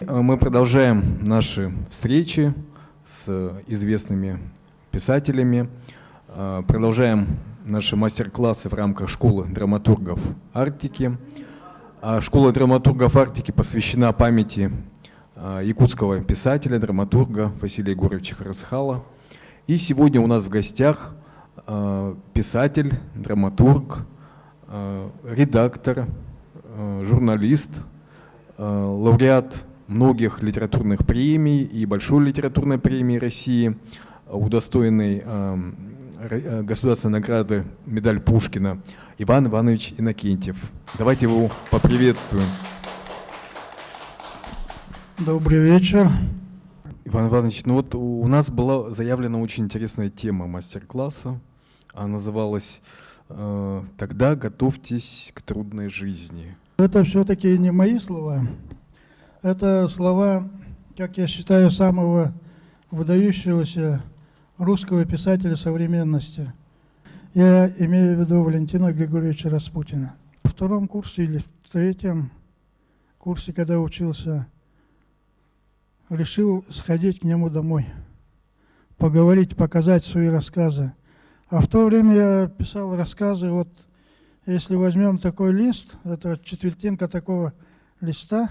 Мы продолжаем наши встречи с известными писателями, продолжаем наши мастер-классы в рамках школы драматургов Арктики. Школа драматургов Арктики посвящена памяти якутского писателя, драматурга Василия Егоровича Харасхала. И сегодня у нас в гостях писатель, драматург, редактор, журналист, лауреат многих литературных премий и Большой литературной премии России, удостоенный государственной награды медаль Пушкина Иван Иванович Иннокентьев. Давайте его поприветствуем. Добрый вечер. Иван Иванович, ну вот у нас была заявлена очень интересная тема мастер-класса. Она называлась «Тогда готовьтесь к трудной жизни». Это все-таки не мои слова. Это слова, как я считаю, самого выдающегося русского писателя современности. Я имею в виду Валентина Григорьевича Распутина. Во втором курсе или в третьем курсе, когда учился, решил сходить к нему домой, поговорить, показать свои рассказы. А в то время я писал рассказы, вот если возьмем такой лист, это четвертинка такого листа,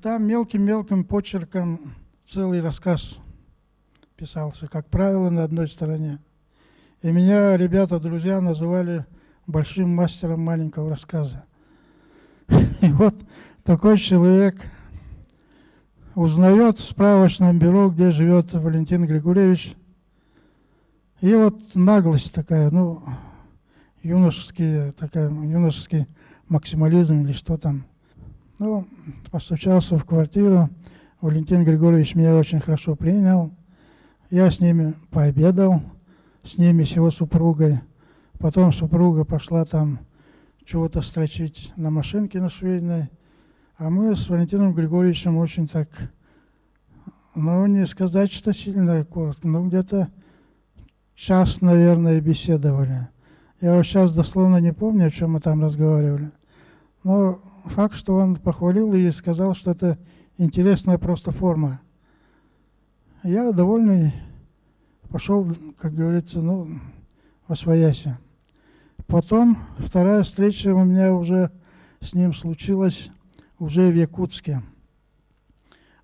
там мелким-мелким почерком целый рассказ писался, как правило, на одной стороне. И меня ребята, друзья, называли большим мастером маленького рассказа. И вот такой человек узнает в справочном бюро, где живет Валентин Григорьевич. И вот наглость такая, юношеский максимализм или что там. Постучался в квартиру. Валентин Григорьевич меня очень хорошо принял. Я с ними пообедал, с его супругой. Потом супруга пошла там чего-то строчить на машинке на швейной. А мы с Валентином Григорьевичем очень так, не сказать, что сильно коротко, где-то час, наверное, беседовали. Я вот сейчас дословно не помню, о чем мы там разговаривали. Но факт, что он похвалил и сказал, что это интересная просто форма. Я довольный пошел, как говорится, восвояси. Потом вторая встреча у меня уже с ним случилась уже в Якутске.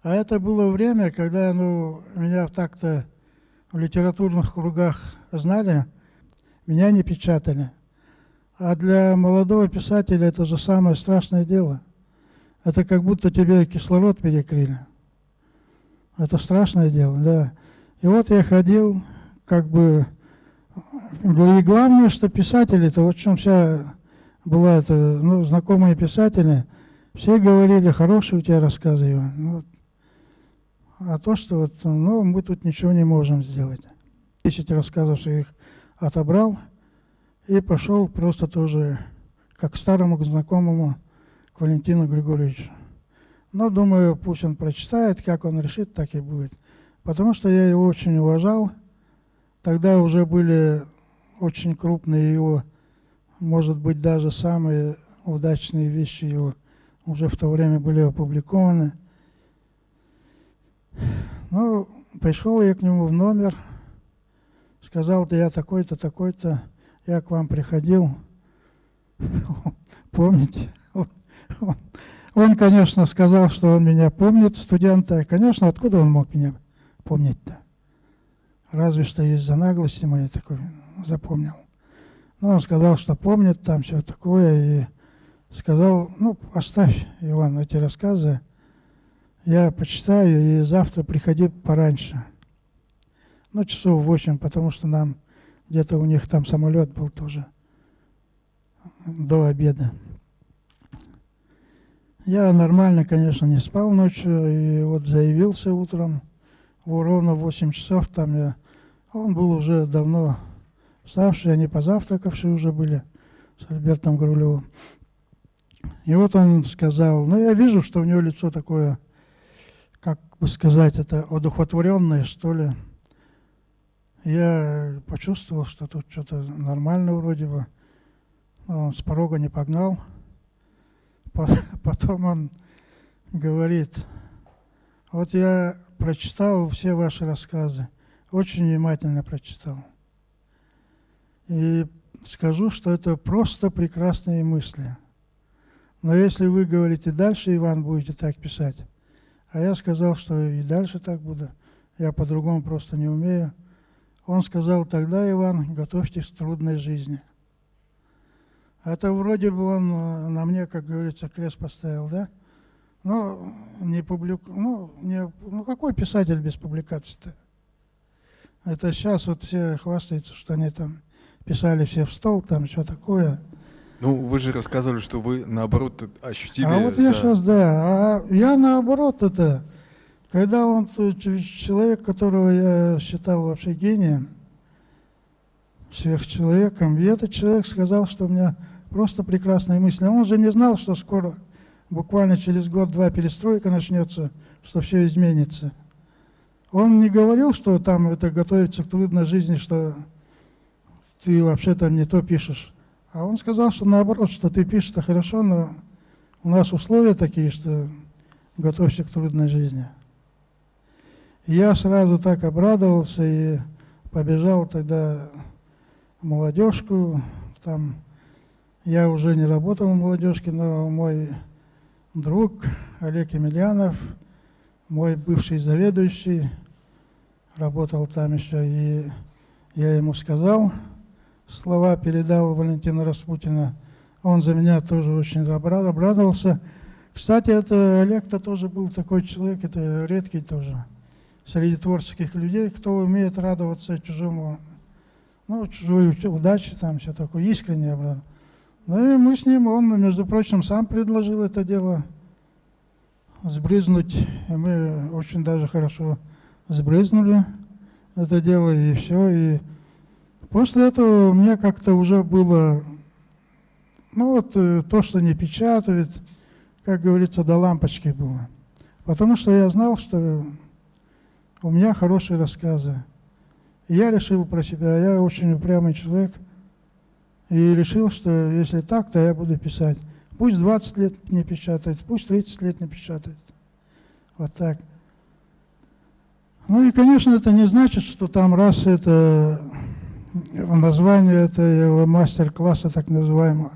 А это было время, когда меня так-то в литературных кругах знали, меня не печатали. А для молодого писателя это же самое страшное дело. Это как будто тебе кислород перекрыли. Это страшное дело, да. И вот я ходил, и главное, что писатели-то, вот в чем вся была знакомые писатели, все говорили, хорошие у тебя рассказы, Иван. А то, что мы тут ничего не можем сделать. 10 рассказов своих отобрал и пошел просто тоже, как к старому знакомому, к Валентину Григорьевичу. Думаю, пусть он прочитает, как он решит, так и будет. Потому что я его очень уважал. Тогда уже были очень крупные его, может быть, даже самые удачные вещи его уже в то время были опубликованы. Пришел я к нему в номер, сказал, да я такой-то, такой-то, я к вам приходил. Помните? Он, конечно, сказал, что он меня помнит, студента. Конечно, откуда он мог меня помнить-то? Разве что из-за наглости моей такой запомнил. Но он сказал, что помнит там все такое, и сказал, оставь, Иван, эти рассказы, я почитаю, и завтра приходи пораньше. Часов 8, потому что нам где-то у них там самолет был тоже до обеда. Я нормально, конечно, не спал ночью, и вот заявился утром, ровно в 8 часов там он был уже давно вставший, они позавтракавшие уже были с Альбертом Грулевым. И вот он сказал, я вижу, что у него лицо такое, как бы сказать, это одухотворенное, что ли. Я почувствовал, что тут что-то нормально вроде бы. Он с порога не погнал. Потом он говорит, Вот я прочитал все ваши рассказы, очень внимательно прочитал. И скажу, что это просто прекрасные мысли. Но если вы говорите дальше, Иван, будете так писать, а я сказал, что и дальше так буду, я по-другому просто не умею. Он сказал: тогда, Иван, готовьтесь к трудной жизни. Это вроде бы он на мне, как говорится, крест поставил, да? Но не какой писатель без публикаций-то? Это сейчас вот все хвастаются, что они там писали все в стол, там что такое. Ну, вы же рассказывали, что вы, наоборот, ощутили... А вот я сейчас, да, а я наоборот это, когда он, человек, которого я считал вообще гением, сверхчеловеком, и этот человек сказал, что у меня просто прекрасные мысли. Он же не знал, что скоро, буквально через год-два, перестройка начнется, что все изменится. Он не говорил, что там это готовится к трудной жизни, что ты вообще там не то пишешь. А он сказал, что наоборот, что ты пишешь-то хорошо, но у нас условия такие, что готовься к трудной жизни. И я сразу так обрадовался и побежал тогда в молодежку. Там я уже не работал в молодежке, но мой друг Олег Емельянов, мой бывший заведующий, работал там еще, и я ему сказал, слова передал Валентина Распутина. Он за меня тоже очень обрадовался. Кстати, это Олег-то тоже был такой человек, это редкий тоже, среди творческих людей, кто умеет радоваться чужому, чужой удаче, там все такое, искренне обрадовался. Ну и мы с ним, он, между прочим, сам предложил это дело сбрызнуть, и мы очень даже хорошо сбрызнули это дело, и все, и после этого мне как-то уже было, то, что не печатают, как говорится, до лампочки было. Потому что я знал, что у меня хорошие рассказы. И я решил про себя, я очень упрямый человек, и решил, что если так, то я буду писать. Пусть 20 лет не печатает, пусть 30 лет не печатает. Вот так. Ну и, конечно, это не значит, что там раз это название этого мастер-класса так называемого,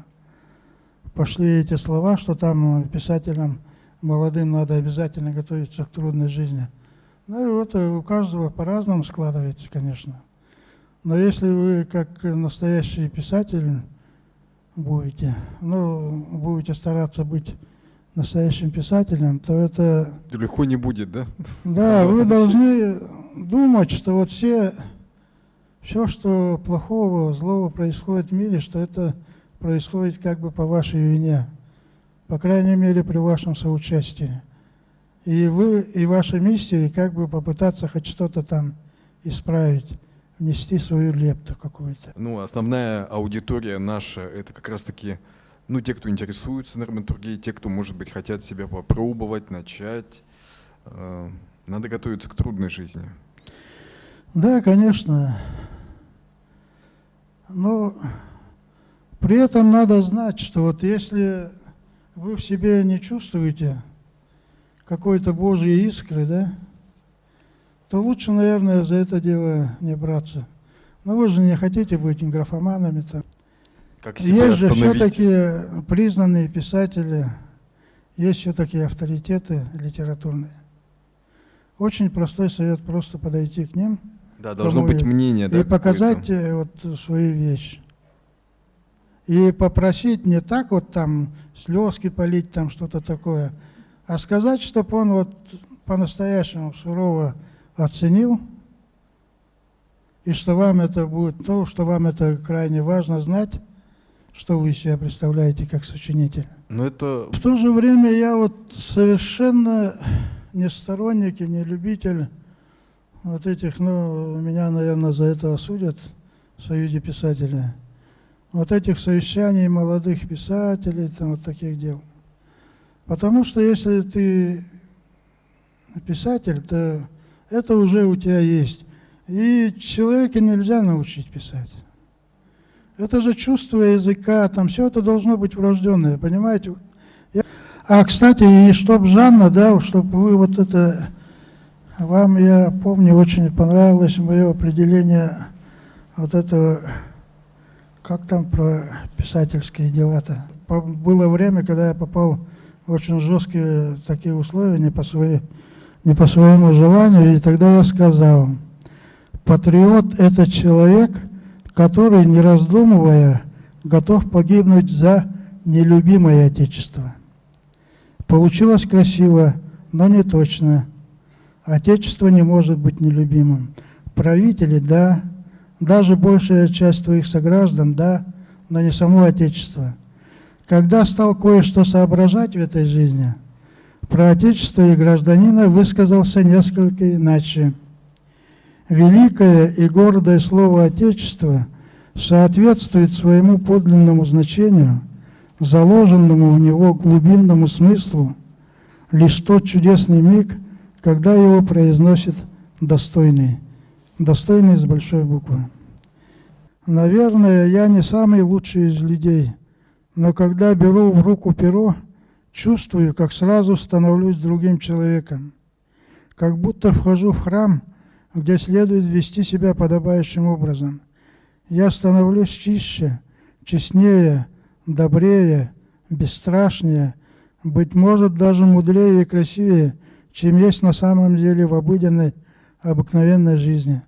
пошли эти слова, что там писателям молодым надо обязательно готовиться к трудной жизни. Ну и вот у каждого по-разному складывается, конечно. Но если вы как настоящий писатель будете стараться быть настоящим писателем, то это... Легко не будет, да? Да, вы должны думать, что вот все, что плохого, злого происходит в мире, что это происходит как бы по вашей вине, по крайней мере при вашем соучастии. И вы, и ваша миссия, как бы попытаться хоть что-то там исправить, внести свою лепту какую-то. Основная аудитория наша, это как раз-таки, те, кто интересуется драматургией, те, кто, может быть, хотят себя попробовать, начать. Надо готовиться к трудной жизни. Да, конечно. Но при этом надо знать, что вот если вы в себе не чувствуете какой-то Божьей искры, да, то лучше, наверное, за это дело не браться. Но вы же не хотите быть графоманами-то. Как себя есть же остановить? все-таки признанные писатели, есть все-таки авторитеты литературные. Очень простой совет, просто подойти к ним. Да, должно быть мнение, да, и показать свою вещь. И попросить не так вот там слезки полить, там что-то такое, а сказать, чтобы он вот по-настоящему сурово оценил, и что вам это будет что вам это крайне важно знать, что вы из себя представляете как сочинитель. Но это... В то же время я вот совершенно не сторонник и не любитель вот этих, меня, наверное, за это осудят в Союзе писателей, вот этих совещаний молодых писателей, там вот таких дел. Потому что если ты писатель, то это уже у тебя есть. И человека нельзя научить писать. Это же чувство языка, там все это должно быть врожденное, понимаете? Кстати, и чтоб Жанна, да, чтобы вы вот это Вам, я помню, очень понравилось мое определение вот этого, как там про писательские дела-то. Было время, когда я попал в очень жесткие такие условия, не по своему желанию, и тогда я сказал, патриот – это человек, который, не раздумывая, готов погибнуть за нелюбимое Отечество. Получилось красиво, но не точно. Отечество не может быть нелюбимым. Правители – да, даже большая часть твоих сограждан – да, но не само Отечество. Когда стал кое-что соображать в этой жизни, про Отечество и гражданина высказался несколько иначе. Великое и гордое слово «Отечество» соответствует своему подлинному значению, заложенному в него глубинному смыслу, лишь тот чудесный миг, когда его произносит достойный. Достойный с большой буквы. Наверное, я не самый лучший из людей, но когда беру в руку перо, чувствую, как сразу становлюсь другим человеком. Как будто вхожу в храм, где следует вести себя подобающим образом. Я становлюсь чище, честнее, добрее, бесстрашнее, быть может, даже мудрее и красивее, чем есть на самом деле в обыденной, обыкновенной жизни.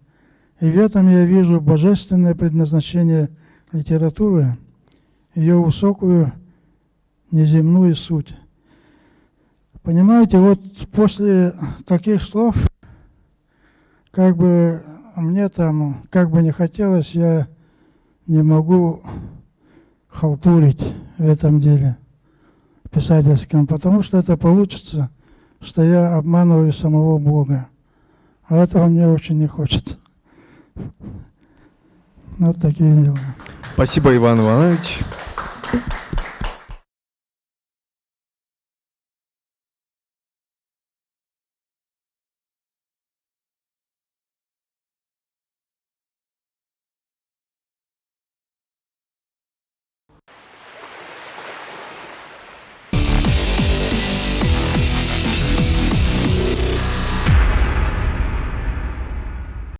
И в этом я вижу божественное предназначение литературы, ее высокую неземную суть. Понимаете, вот после таких слов, как бы мне там, как бы не хотелось, я не могу халтурить в этом деле писательском, потому что это получится, что я обманываю самого Бога. А этого мне очень не хочется. Вот такие дела. Спасибо, Иван Иванович.